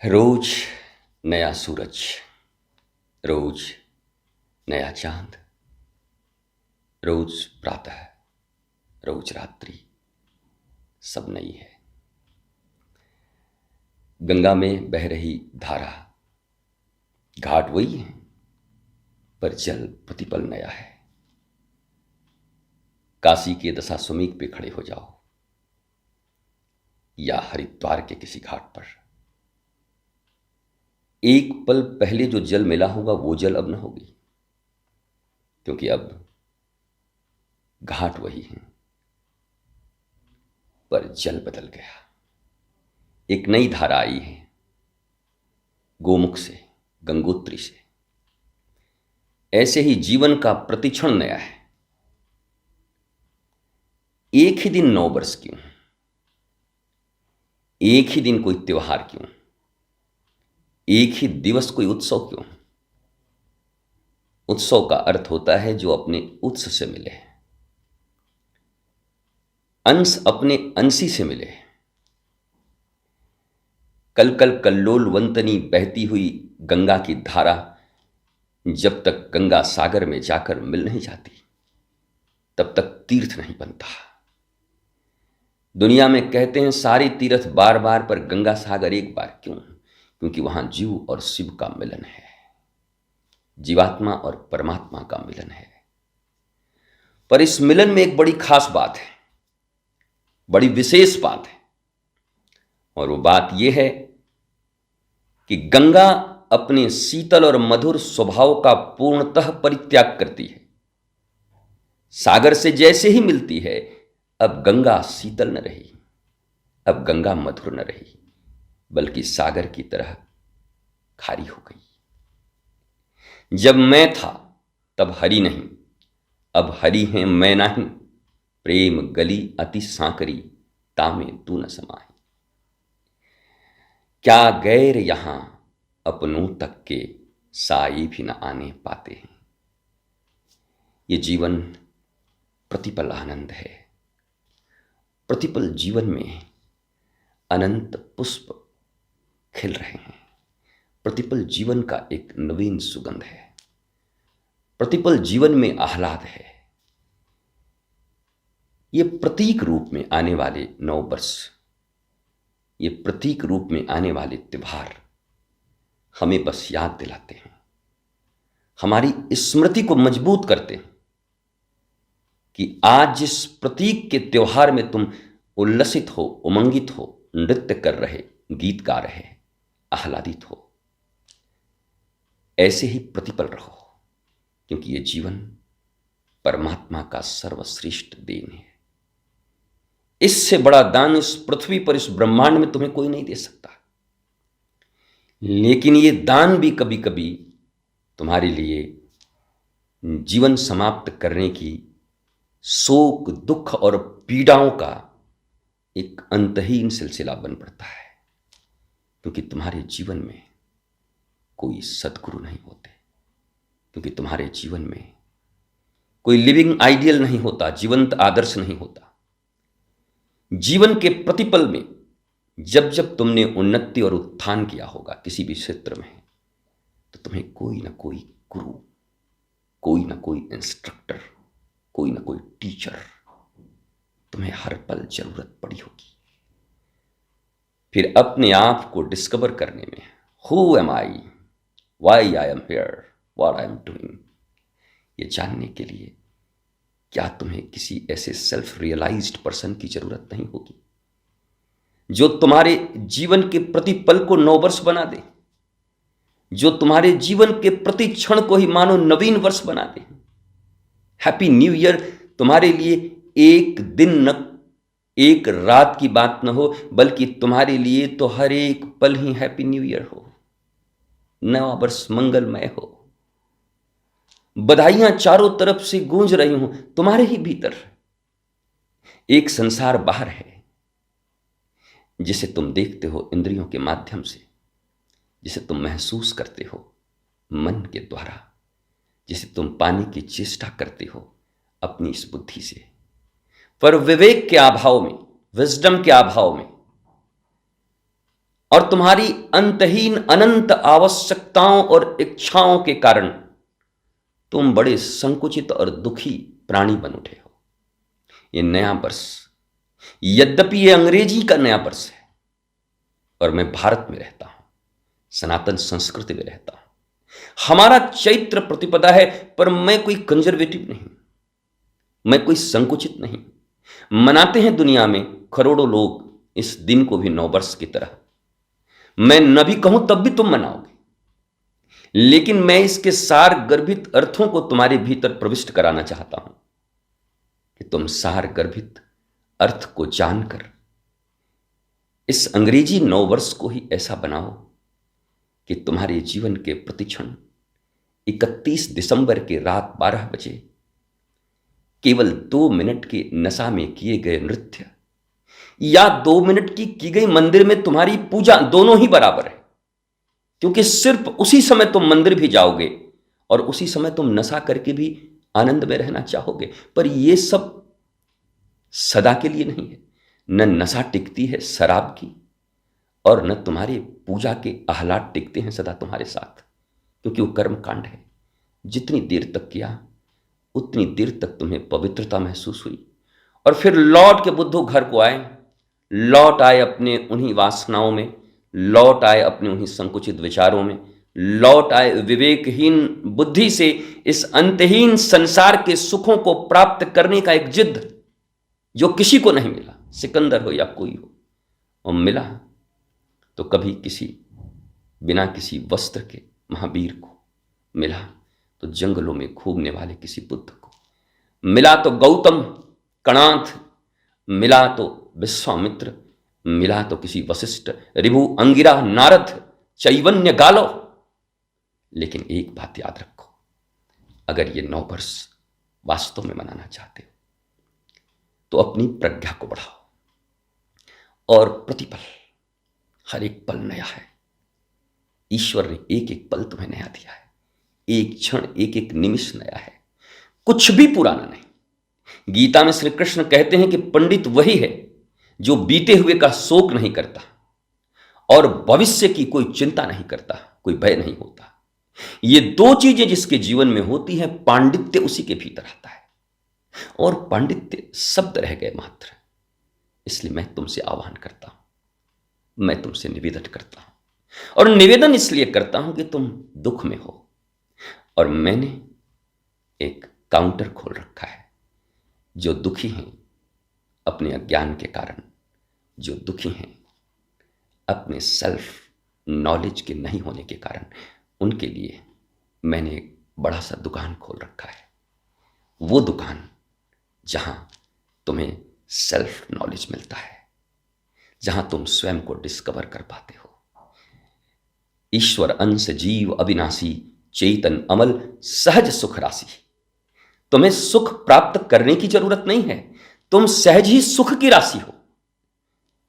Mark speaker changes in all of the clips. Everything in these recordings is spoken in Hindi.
Speaker 1: रोज नया सूरज, रोज नया चांद, रोज प्रातः, रोज रात्रि, सब नई है। गंगा में बह रही धारा, घाट वही है पर जल प्रतिपल नया है। काशी के दशाश्वमेध पे खड़े हो जाओ या हरिद्वार के किसी घाट पर, एक पल पहले जो जल मिला होगा वो जल अब न होगी, क्योंकि अब घाट वही है पर जल बदल गया। एक नई धारा आई है गोमुख से, गंगोत्री से। ऐसे ही जीवन का प्रतिक्षण नया है। एक ही दिन 9 वर्ष क्यों, एक ही दिन कोई त्योहार क्यों, एक ही दिवस कोई उत्सव क्यों। उत्सव का अर्थ होता है जो अपने उत्स से मिले, अंश अपने अंशी से मिले। कल कल कल्लोल वंतनी बहती हुई गंगा की धारा जब तक गंगा सागर में जाकर मिल नहीं जाती तब तक तीर्थ नहीं बनता। दुनिया में कहते हैं सारे तीर्थ बार बार पर गंगा सागर एक बार क्यों, क्योंकि वहां जीव और शिव का मिलन है, जीवात्मा और परमात्मा का मिलन है। पर इस मिलन में एक बड़ी खास बात है, बड़ी विशेष बात है, और वो बात यह है कि गंगा अपने शीतल और मधुर स्वभाव का पूर्णतः परित्याग करती है। सागर से जैसे ही मिलती है, अब गंगा शीतल न रही, अब गंगा मधुर न रही, बल्कि सागर की तरह खारी हो गई। जब मैं था तब हरि नहीं, अब हरि है मैं नहीं। प्रेम गली अति सांकरी, तामे तू न समाई। क्या गैर यहां अपनों तक के साई भी न आने पाते हैं। ये जीवन प्रतिपल आनंद है। प्रतिपल जीवन में अनंत पुष्प खिल रहे हैं। प्रतिपल जीवन का एक नवीन सुगंध है। प्रतिपल जीवन में आह्लाद है। ये प्रतीक रूप में आने वाले 9 वर्ष, ये प्रतीक रूप में आने वाले त्योहार हमें बस याद दिलाते हैं, हमारी स्मृति को मजबूत करते हैं कि आज जिस प्रतीक के त्योहार में तुम उल्लसित हो, उमंगित हो, नृत्य कर रहे, गीत गा रहे, आह्लादित हो, ऐसे ही प्रतिपल रहो, क्योंकि ये जीवन परमात्मा का सर्वश्रेष्ठ देन है। इससे बड़ा दान इस पृथ्वी पर, इस ब्रह्मांड में तुम्हें कोई नहीं दे सकता। लेकिन ये दान भी कभी कभी तुम्हारे लिए जीवन समाप्त करने की शोक, दुख और पीड़ाओं का एक अंतहीन सिलसिला बन पड़ता है, क्योंकि तुम्हारे जीवन में कोई सद्गुरु नहीं होते, क्योंकि तुम्हारे जीवन में कोई लिविंग आइडियल नहीं होता, जीवंत आदर्श नहीं होता। जीवन के प्रतिपल में जब जब तुमने उन्नति और उत्थान किया होगा किसी भी क्षेत्र में, तो तुम्हें कोई ना कोई गुरु, कोई ना कोई इंस्ट्रक्टर, कोई ना कोई टीचर तुम्हें हर पल जरूरत पड़ी होगी। फिर अपने आप को डिस्कवर करने में, who am I, why I am here, what I am doing, ये जानने के लिए क्या तुम्हें किसी ऐसे सेल्फ रियलाइज्ड पर्सन की जरूरत नहीं होगी जो तुम्हारे जीवन के प्रति पल को 9 वर्ष बना दे, जो तुम्हारे जीवन के प्रति क्षण को ही मानो नवीन वर्ष बना दे। हैप्पी न्यू ईयर तुम्हारे लिए एक दिन न एक रात की बात न हो, बल्कि तुम्हारे लिए तो हर एक पल ही हैप्पी न्यू ईयर हो, नया वर्ष मंगलमय हो। बधाइयां चारों तरफ से गूंज रही हूं, तुम्हारे ही भीतर एक संसार बाहर है जिसे तुम देखते हो इंद्रियों के माध्यम से, जिसे तुम महसूस करते हो मन के द्वारा, जिसे तुम पाने की चेष्टा करते हो अपनी इस बुद्धि से। पर विवेक के अभाव में, विजडम के अभाव में और तुम्हारी अंतहीन अनंत आवश्यकताओं और इच्छाओं के कारण तुम बड़े संकुचित और दुखी प्राणी बन उठे हो। ये नया वर्ष, यद्यपि ये अंग्रेजी का नया वर्ष है और मैं भारत में रहता हूं, सनातन संस्कृति में रहता हूं, हमारा चैत्र प्रतिपदा है, पर मैं कोई कंजर्वेटिव नहीं, मैं कोई संकुचित नहीं। मनाते हैं दुनिया में करोड़ों लोग इस दिन को भी नववर्ष की तरह। मैं न भी कहूं तब भी तुम मनाओगे, लेकिन मैं इसके सार गर्भित अर्थों को तुम्हारे भीतर प्रविष्ट कराना चाहता हूं कि तुम सार गर्भित अर्थ को जानकर इस अंग्रेजी नववर्ष को ही ऐसा बनाओ कि तुम्हारे जीवन के प्रतिक्षण 31 दिसंबर के रात 12 बजे केवल 2 मिनट की नशा में किए गए नृत्य या 2 मिनट की गई मंदिर में तुम्हारी पूजा, दोनों ही बराबर है। क्योंकि सिर्फ उसी समय तुम मंदिर भी जाओगे और उसी समय तुम नशा करके भी आनंद में रहना चाहोगे, पर यह सब सदा के लिए नहीं है। न नशा टिकती है शराब की और न तुम्हारे पूजा के आह्लाद टिकते हैं सदा तुम्हारे साथ, क्योंकि वो कर्म कांड है। जितनी देर तक किया उतनी देर तक तुम्हें पवित्रता महसूस हुई और फिर लौट के बुद्धू घर को आए, लौट आए अपने उन्हीं वासनाओं में, लौट आए अपने उन्हीं संकुचित विचारों में, लौट आए विवेकहीन बुद्धि से इस अंतहीन संसार के सुखों को प्राप्त करने का एक जिद जो किसी को नहीं मिला, सिकंदर हो या कोई हो, और मिला तो कभी किसी बिना किसी वस्त्र के महावीर को, मिला तो जंगलों में घूमने वाले किसी बुद्ध को, मिला तो गौतम कणाथ, मिला तो विश्वामित्र, मिला तो किसी वशिष्ठ, ऋभु, अंगिरा, नारद, चैवन्य, गालो। लेकिन एक बात याद रखो, अगर ये नववर्ष वास्तव में मनाना चाहते हो तो अपनी प्रज्ञा को बढ़ाओ और प्रतिपल, हर एक पल नया है। ईश्वर ने एक एक पल तुम्हें नया दिया है, एक क्षण, एक एक निमिष नया है, कुछ भी पुराना नहीं। गीता में श्री कृष्ण कहते हैं कि पंडित वही है जो बीते हुए का शोक नहीं करता और भविष्य की कोई चिंता नहीं करता, कोई भय नहीं होता। ये दो चीजें जिसके जीवन में होती हैं, पांडित्य उसी के भीतर आता है। और पांडित्य शब्द रह गए मात्र। इसलिए मैं तुमसे आह्वान करता हूं, मैं तुमसे निवेदन करता हूं, और निवेदन इसलिए करता हूं कि तुम दुख में हो और मैंने एक काउंटर खोल रखा है। जो दुखी हैं अपने अज्ञान के कारण, जो दुखी हैं अपने सेल्फ नॉलेज के नहीं होने के कारण, उनके लिए मैंने एक बड़ा सा दुकान खोल रखा है। वो दुकान जहां तुम्हें सेल्फ नॉलेज मिलता है, जहां तुम स्वयं को डिस्कवर कर पाते हो। ईश्वर अंश जीव अविनाशी चेतन अमल सहज सुख राशि। तुम्हें सुख प्राप्त करने की जरूरत नहीं है, तुम सहज ही सुख की राशि हो।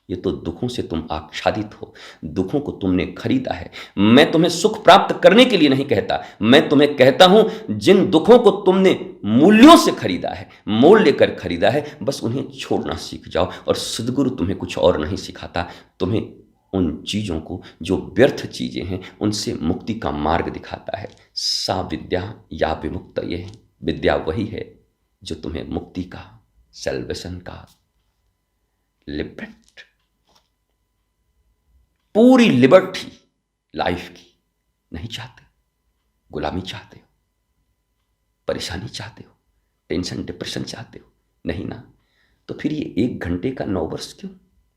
Speaker 1: ये तो दुखों से तुम आच्छादित हो, दुखों को तुमने खरीदा है। मैं तुम्हें सुख प्राप्त करने के लिए नहीं कहता, मैं तुम्हें कहता हूं जिन दुखों को तुमने मूल्यों से खरीदा है, मोल लेकर खरीदा है, बस उन्हें छोड़ना सीख जाओ। और सद्गुरु तुम्हें कुछ और नहीं सिखाता, तुम्हें उन चीजों को जो व्यर्थ चीजें हैं उनसे मुक्ति का मार्ग दिखाता है। सा विद्या या विमुक्त, ये विद्या वही है जो तुम्हें मुक्ति का, सेल्वेशन का, लिबरेट, पूरी लिबर्टी लाइफ की नहीं चाहते। गुलामी चाहते हो, परेशानी चाहते हो, टेंशन डिप्रेशन चाहते हो, नहीं ना? तो फिर ये 1 घंटे का नववर्ष क्यों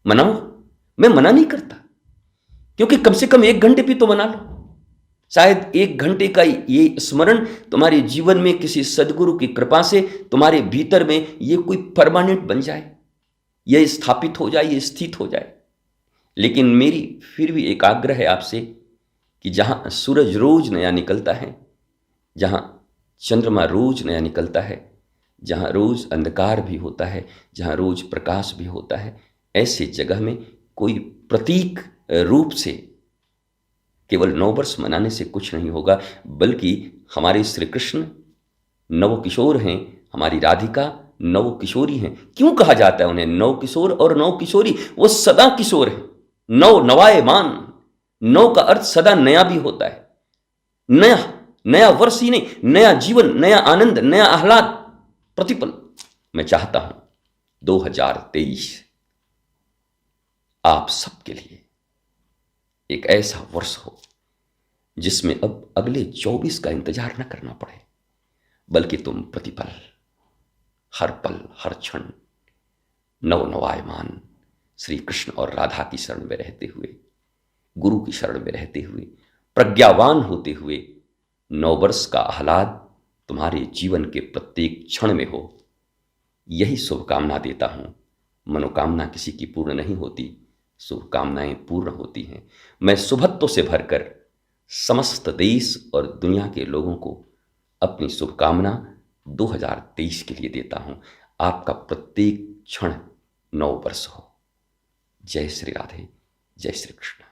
Speaker 1: मनाओ। मैं मना नहीं करता, क्योंकि कम से कम 1 घंटे भी तो मना लो। शायद 1 घंटे का ये स्मरण तुम्हारे जीवन में किसी सदगुरु की कृपा से तुम्हारे भीतर में ये कोई परमानेंट बन जाए, ये स्थापित हो जाए, ये स्थित हो जाए। लेकिन मेरी फिर भी एक आग्रह है आपसे कि जहां सूरज रोज नया निकलता है, जहां चंद्रमा रोज नया निकलता है, जहां रोज अंधकार भी होता है, जहां रोज प्रकाश भी होता है, ऐसी जगह में कोई प्रतीक रूप से केवल नववर्ष मनाने से कुछ नहीं होगा, बल्कि हमारे श्री कृष्ण नव किशोर हैं, हमारी राधिका नव किशोरी हैं। क्यों कहा जाता है उन्हें नव किशोर और नव किशोरी? वो सदा किशोर हैं, नव नवायमान, नव का अर्थ सदा नया भी होता है। नया, नया वर्ष ही नहीं, नया जीवन, नया आनंद, नया आह्लाद प्रतिपल। मैं चाहता हूं 2023 आप सबके लिए एक ऐसा वर्ष हो जिसमें अब अगले 24 का इंतजार न करना पड़े, बल्कि तुम प्रतिपल, हर पल, हर क्षण नव नवायमान श्री कृष्ण और राधा की शरण में रहते हुए, गुरु की शरण में रहते हुए, प्रज्ञावान होते हुए नववर्ष का आह्लाद तुम्हारे जीवन के प्रत्येक क्षण में हो। यही शुभकामना देता हूं। मनोकामना किसी की पूर्ण नहीं होती, शुभकामनाएं पूर्ण होती हैं। मैं शुभत्व से भरकर समस्त देश और दुनिया के लोगों को अपनी शुभकामना 2023 के लिए देता हूं। आपका प्रत्येक क्षण नव वर्ष हो। जय श्री राधे, जय श्री कृष्ण।